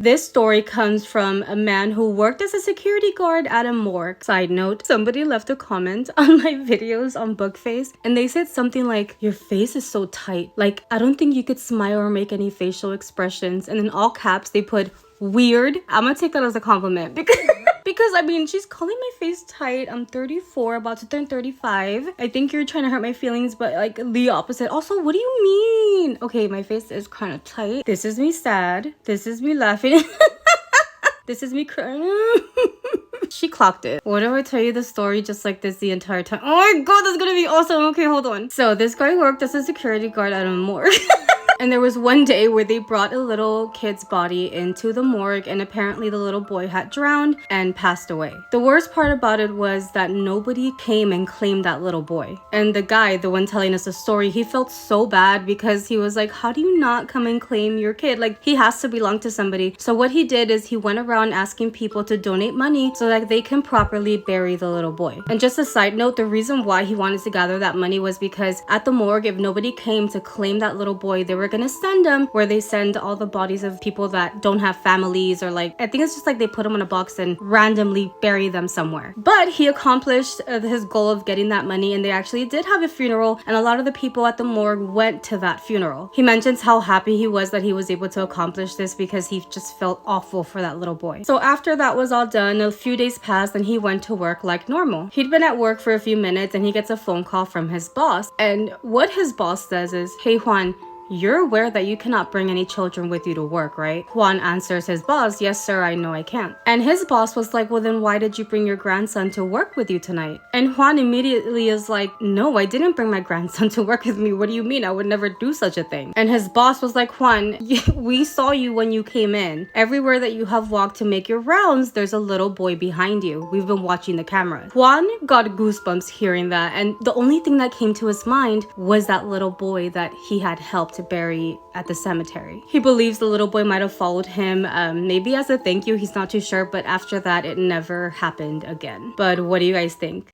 This story comes from a man who worked as a security guard at a morgue. Side note, somebody left a comment on my videos on Bookface and they said something like, your face is so tight. Like, I don't think you could smile or make any facial expressions. And in all caps, they put weird. I'm gonna take that as a compliment because I mean, she's calling my face tight. I'm 34, about to turn 35. I think you're trying to hurt my feelings, but like the opposite. Also, what do you mean? Okay, my face is kind of tight. This is me sad. This is me laughing. This is me crying. She clocked it. What if I tell you the story just like this the entire time? Oh my god, that's gonna be awesome. Okay, hold on. So this guy worked as a security guard at a morgue. And there was one day where they brought a little kid's body into the morgue and apparently the little boy had drowned and passed away. The worst part about it was that nobody came and claimed that little boy. And the guy, the one telling us the story, he felt so bad because he was like, how do you not come and claim your kid? Like, he has to belong to somebody. So what he did is he went around asking people to donate money so that they can properly bury the little boy. And just a side note, the reason why he wanted to gather that money was because at the morgue, if nobody came to claim that little boy, they were gonna send them where they send all the bodies of people that don't have families, or like, I think it's just like they put them in a box and randomly bury them somewhere. But he accomplished his goal of getting that money, and they actually did have a funeral, and a lot of the people at the morgue went to that funeral. He mentions how happy he was that he was able to accomplish this because he just felt awful for that little boy. So after that was all done, a few days passed and he went to work like normal. He'd been at work for a few minutes and he gets a phone call from his boss, and what his boss says is, hey Juan, you're aware that you cannot bring any children with you to work, right? Juan answers his boss, yes sir, I know I can't. And his boss was like, well then why did you bring your grandson to work with you tonight? And Juan immediately is like, no, I didn't bring my grandson to work with me. What do you mean? I would never do such a thing. And his boss was like, Juan, we saw you when you came in. Everywhere that you have walked to make your rounds, there's a little boy behind you. We've been watching the camera. Juan got goosebumps hearing that, and the only thing that came to his mind was that little boy that he had helped to bury at the cemetery. He believes the little boy might have followed him, maybe as a thank you, he's not too sure, but after that it never happened again. But what do you guys think?